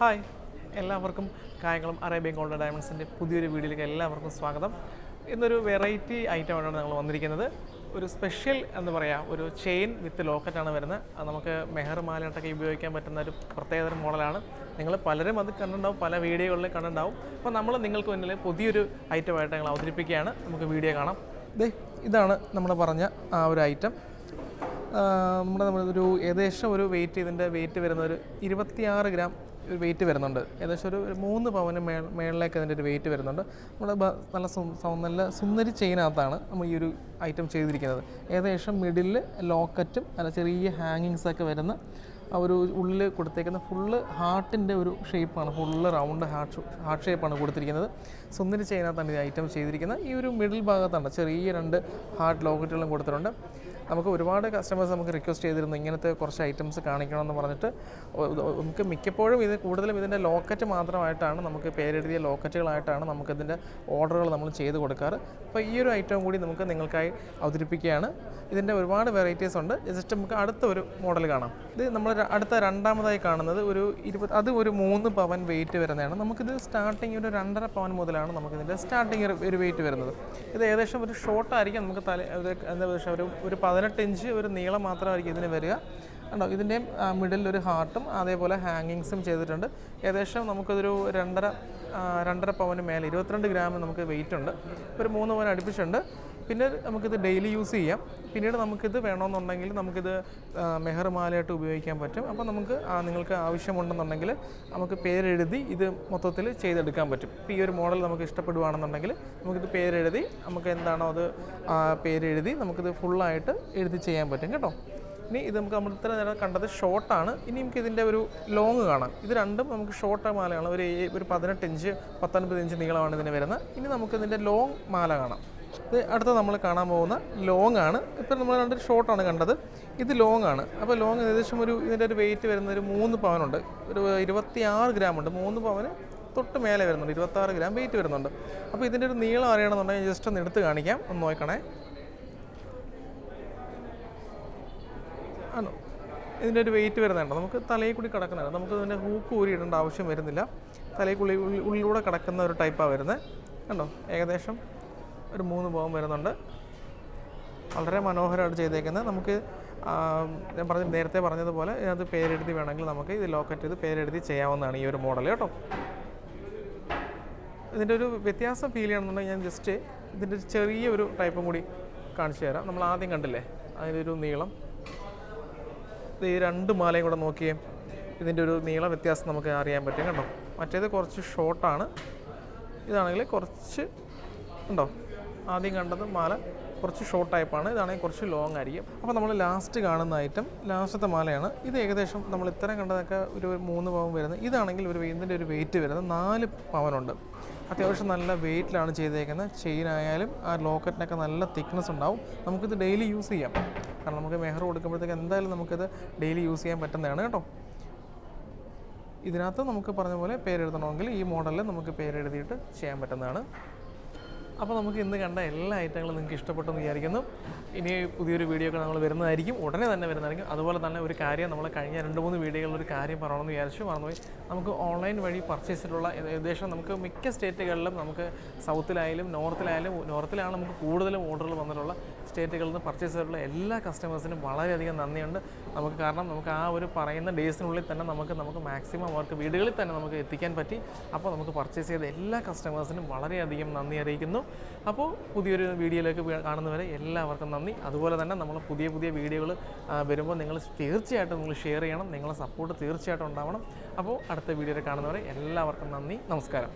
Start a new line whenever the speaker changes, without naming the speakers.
Hi, എല്ലാവർക്കും Kayamkulam Arabian gold ഡയമണ്ട്സിൻ്റെ പുതിയൊരു വീഡിയോയിലേക്ക് എല്ലാവർക്കും സ്വാഗതം. ഇന്നൊരു വെറൈറ്റി ഐറ്റമാണ് ഞങ്ങൾ വന്നിരിക്കുന്നത്. ഒരു സ്പെഷ്യൽ എന്ന് പറയാം, ഒരു ചെയിൻ വിത്ത് ലോക്കറ്റാണ് വരുന്നത്. അത് നമുക്ക് മെഹർ മാലയായിട്ടൊക്കെ ഉപയോഗിക്കാൻ പറ്റുന്ന ഒരു പ്രത്യേകതരം മോഡലാണ്. നിങ്ങൾ പലരും അത് കണ്ടിട്ടുണ്ടാവും, പല വീഡിയോകളിൽ കണ്ടിട്ടുണ്ടാവും. അപ്പോൾ നമ്മൾ നിങ്ങൾക്ക് മുന്നിൽ പുതിയൊരു ഐറ്റമായിട്ട് ഞങ്ങൾ അവതരിപ്പിക്കുകയാണ്. നമുക്ക് വീഡിയോ കാണാം. ഇതാണ് നമ്മൾ പറഞ്ഞ ആ ഒരു ഐറ്റം. നമ്മളൊരു ഏകദേശം ഒരു ഇതിൻ്റെ വെയിറ്റ് വരുന്ന ഒരു 26 ഗ്രാം ഒരു വെയിറ്റ് വരുന്നുണ്ട്. ഏകദേശം ഒരു 3 പവന് മേളിലേക്ക് അതിൻ്റെ ഒരു വെയിറ്റ് വരുന്നുണ്ട്. നല്ല സുന്ദരി ചെയിനകത്താണ് നമ്മൾ ഈ ഒരു ഐറ്റം ചെയ്തിരിക്കുന്നത്. ഏകദേശം മിഡിലിൽ ലോക്കറ്റും ചെറിയ ഹാങ്ങിങ്സൊക്കെ വരുന്ന ആ ഒരു ഉള്ളിൽ കൊടുത്തേക്കുന്ന ഫുള്ള് ഹാർട്ടിൻ്റെ ഒരു ഷേപ്പാണ്, ഫുള്ള് റൗണ്ട് ഹാർട്ട് ഷേപ്പാണ് കൊടുത്തിരിക്കുന്നത്. സുന്ദരി ചെയിനകത്താണ് ഈ ഐറ്റം ചെയ്തിരിക്കുന്നത്. ഈ ഒരു മിഡിൽ ഭാഗത്താണ് ചെറിയ 2 ഹാർട്ട് ലോക്കറ്റുകളും കൊടുത്തിട്ടുണ്ട്. നമുക്ക് ഒരുപാട് കസ്റ്റമേഴ്സ് നമുക്ക് റിക്വസ്റ്റ് ചെയ്തിരുന്നു ഇങ്ങനത്തെ കുറച്ച് ഐറ്റംസ് കാണിക്കണമെന്ന് പറഞ്ഞിട്ട്. നമുക്ക് മിക്കപ്പോഴും കൂടുതലും ഇതിൻ്റെ ലോക്കറ്റ് മാത്രമായിട്ടാണ്, നമുക്ക് പേരെഴുതിയ ലോക്കറ്റുകളായിട്ടാണ് നമുക്കിതിൻ്റെ ഓർഡറുകൾ നമ്മൾ ചെയ്ത് കൊടുക്കാറ്. അപ്പോൾ ഈ ഒരു ഐറ്റം കൂടി നിങ്ങൾക്കായി അവതരിപ്പിക്കുകയാണ്. ഇതിൻ്റെ ഒരുപാട് വെറൈറ്റീസ് ഉണ്ട്. ജസ്റ്റ് നമുക്ക് അടുത്ത ഒരു മോഡൽ കാണാം. ഇത് നമ്മൾ അടുത്ത രണ്ടാമതായി കാണുന്നത് ഒരു 3 പവൻ വെയിറ്റ് വരുന്നതാണ്. നമുക്കിത് സ്റ്റാർട്ടിങ് ഒരു 2.5 പവൻ മുതലാണ് നമുക്കിതിൻ്റെ സ്റ്റാർട്ടിങ് ഒരു വെയിറ്റ് വരുന്നത്. ഇത് ഏകദേശം ഒരു ഷോർട്ടായിരിക്കും. നമുക്ക് ഒരു 18 ഇഞ്ച് ഒരു നീളം മാത്രമായിരിക്കും ഇതിന് വരിക. ഉണ്ടോ, ഇതിൻ്റെയും മിഡിൽ ഒരു ഹാർട്ടും അതേപോലെ ഹാങ്ങിങ്സും ചെയ്തിട്ടുണ്ട്. ഏകദേശം നമുക്കതൊരു 2.5 പവന് മേലെ 22 ഗ്രാം നമുക്ക് വെയിറ്റ് ഉണ്ട്. ഒരു 3 പവൻ അടുപ്പിച്ചുണ്ട്. പിന്നെ നമുക്കിത് ഡെയിലി യൂസ് ചെയ്യാം. പിന്നീട് നമുക്കിത് വേണമെന്നുണ്ടെങ്കിൽ നമുക്കിത് മെഹർ മാലയായിട്ട് ഉപയോഗിക്കാൻ പറ്റും. അപ്പോൾ നിങ്ങൾക്ക് ആവശ്യമുണ്ടെന്നുണ്ടെങ്കിൽ നമുക്ക് പേരെഴുതി ഇത് മൊത്തത്തിൽ ചെയ്തെടുക്കാൻ പറ്റും. ഇപ്പോൾ ഈ ഒരു മോഡൽ നമുക്ക് ഇഷ്ടപ്പെടുകയാണെന്നുണ്ടെങ്കിൽ നമുക്കിത് പേരെഴുതി നമുക്ക് എന്താണോ അത് പേരെഴുതി നമുക്കിത് ഫുള്ളായിട്ട് എഴുതി ചെയ്യാൻ പറ്റും കേട്ടോ. ഇനി ഇത് നമ്മൾ ഇത്ര നേരം കണ്ടത് ഷോർട്ടാണ്. ഇനി നമുക്ക് ഇതിൻ്റെ ഒരു ലോങ് കാണാം. ഇത് രണ്ടും നമുക്ക് ഷോർട്ട് മാലയാണ്. ഒരു 18 ഇഞ്ച് 19 ഇഞ്ച് നീളമാണ് ഇതിന് വരുന്നത്. ഇനി നമുക്കിതിൻ്റെ ലോങ് മാല കാണാം. ഇത് അടുത്ത നമ്മൾ കാണാൻ പോകുന്ന ലോങ് ആണ്. ഇപ്പം നമ്മൾ കണ്ടൊരു ഷോർട്ടാണ് കണ്ടത്, ഇത് ലോങ് ആണ്. അപ്പോൾ ലോങ് ഏകദേശം ഇതിൻ്റെ ഒരു വെയിറ്റ് വരുന്ന ഒരു 3 പവനുണ്ട്. ഒരു 26 ഗ്രാം ഉണ്ട്. 3 പവന് തൊട്ട് മേലെ വരുന്നുണ്ട്. 26 ഗ്രാം വെയിറ്റ് വരുന്നുണ്ട്. അപ്പോൾ ഇതിൻ്റെ ഒരു നീളം അറിയണമെന്നുണ്ടെങ്കിൽ ജസ്റ്റ് ഒന്ന് എടുത്ത് കാണിക്കാം. ഒന്ന് നോക്കണേ. ആണോ, ഇതിൻ്റെ ഒരു വെയിറ്റ് വരുന്നുണ്ട്. നമുക്ക് തലയിൽ കൂടി കിടക്കുന്നതാണ്. നമുക്ക് ഇതിൻ്റെ ഹൂക്ക് ഊരിയിടേണ്ട ആവശ്യം വരുന്നില്ല. തലയ്ക്കുള്ളി ഉള്ളിലൂടെ കിടക്കുന്ന ഒരു ടൈപ്പാണ് വരുന്നത്. കണ്ടോ, ഏകദേശം ഒരു 3 പവൻ വരുന്നുണ്ട്. വളരെ മനോഹരമായിട്ട് ചെയ്തേക്കുന്നത്. നമുക്ക് ഞാൻ നേരത്തെ പറഞ്ഞതുപോലെ ഇതിനകത്ത് പേരെഴുതി വേണമെങ്കിൽ നമുക്ക് ഇത് ലോക്കറ്റ് ചെയ്ത് പേരെഴുതി ചെയ്യാവുന്നതാണ് ഈ ഒരു മോഡൽ കേട്ടോ. ഇതിൻ്റെ ഒരു വ്യത്യാസം ഫീൽ ചെയ്യണമെന്നുണ്ടെങ്കിൽ ഞാൻ ജസ്റ്റ് ഇതിൻ്റെ ചെറിയൊരു ടൈപ്പും കൂടി കാണിച്ചു തരാം. നമ്മൾ ആദ്യം കണ്ടില്ലേ അതിൻ്റെ ഒരു നീളം, ഈ 2 മാലയും കൂടെ നോക്കിയേ, ഇതിൻ്റെ ഒരു നീള വ്യത്യാസം നമുക്ക് അറിയാൻ പറ്റും കേട്ടോ. മറ്റേത് കുറച്ച് ഷോർട്ടാണ്, ഇതാണെങ്കിൽ കുറച്ച് ഉണ്ടോ. ആദ്യം കണ്ടത് മാല കുറച്ച് ഷോർട്ട് ടൈപ്പാണ്, ഇതാണെങ്കിൽ കുറച്ച് ലോങ് ആയിരിക്കും. അപ്പോൾ നമ്മൾ ലാസ്റ്റ് കാണുന്ന ഐറ്റം ലാസ്റ്റത്തെ മാലയാണ്. ഇത് ഏകദേശം നമ്മൾ ഇത്രയും കണ്ടതൊക്കെ ഒരു 3 പവൻ വരുന്നത്. ഇതാണെങ്കിൽ ഇതിൻ്റെ ഒരു വെയിറ്റ് വരുന്നത് 4 പവനുണ്ട്. അത്യാവശ്യം നല്ല വെയിറ്റിലാണ് ചെയ്തേക്കുന്നത്. ചെയിനായാലും ആ ലോക്കറ്റിനൊക്കെ നല്ല തിക്നെസ് ഉണ്ടാവും. നമുക്കിത് ഡെയിലി യൂസ് ചെയ്യാം. കാരണം നമുക്ക് മെഹർ കൊടുക്കുമ്പോഴത്തേക്ക് എന്തായാലും നമുക്കിത് ഡെയിലി യൂസ് ചെയ്യാൻ പറ്റുന്നതാണ് കേട്ടോ. ഇതിനകത്ത് നമുക്ക് പറഞ്ഞ പോലെ പേരെഴുതണമെങ്കിൽ ഈ മോഡലിൽ നമുക്ക് പേരെഴുതിയിട്ട് ചെയ്യാൻ പറ്റുന്നതാണ്. അപ്പോൾ നമുക്ക് ഇന്ന് കണ്ട എല്ലാ ഐറ്റങ്ങളും നിങ്ങൾക്ക് ഇഷ്ടപ്പെട്ടെന്ന് വിചാരിക്കുന്നു. ഇനി പുതിയൊരു വീഡിയോ ഒക്കെ നമ്മൾ വരുന്നതായിരിക്കും, ഉടനെ തന്നെ വരുന്നതായിരിക്കും. അതുപോലെ തന്നെ ഒരു കാര്യം, നമ്മൾ കഴിഞ്ഞ 2-3 വീഡിയോകളിൽ ഒരു കാര്യം പറയണമെന്ന് വിചാരിച്ചു, മറന്നുപോയി. നമുക്ക് ഓൺലൈൻ വഴി പർച്ചേസ് ചെയ്തിട്ടുള്ള ഏകദേശം നമുക്ക് മിക്ക സ്റ്റേറ്റുകളിലും, നമുക്ക് സൗത്തിലായാലും നോർത്തിലാണ് നമുക്ക് കൂടുതലും ഓർഡറുകൾ വന്നിട്ടുള്ള സ്റ്റേറ്റുകളിൽ നിന്ന് പർച്ചേസ് ചെയ്തിട്ടുള്ള എല്ലാ കസ്റ്റമേഴ്സിനും വളരെയധികം നന്ദിയുണ്ട്. കാരണം നമുക്ക് ആ ഒരു പറയുന്ന ഡേയ്സിനുള്ളിൽ തന്നെ നമുക്ക് മാക്സിമം അവർക്ക് വീടുകളിൽ തന്നെ നമുക്ക് എത്തിക്കാൻ പറ്റി. അപ്പോൾ നമുക്ക് പർച്ചേസ് ചെയ്ത എല്ലാ കസ്റ്റമേഴ്സിനും വളരെയധികം നന്ദി അറിയിക്കുന്നു. അപ്പോൾ പുതിയൊരു വീഡിയോയിലേക്ക് കാണുന്നവരെ എല്ലാവർക്കും നന്ദി. അതുപോലെ തന്നെ നമ്മൾ പുതിയ വീഡിയോകൾ വരുമ്പോൾ നിങ്ങൾ തീർച്ചയായിട്ടും ഷെയർ ചെയ്യണം. നിങ്ങളെ സപ്പോർട്ട് തീർച്ചയായിട്ടും ഉണ്ടാവണം. അപ്പോൾ അടുത്ത വീഡിയോയിൽ കാണുന്നവരെ എല്ലാവർക്കും നന്ദി, നമസ്കാരം.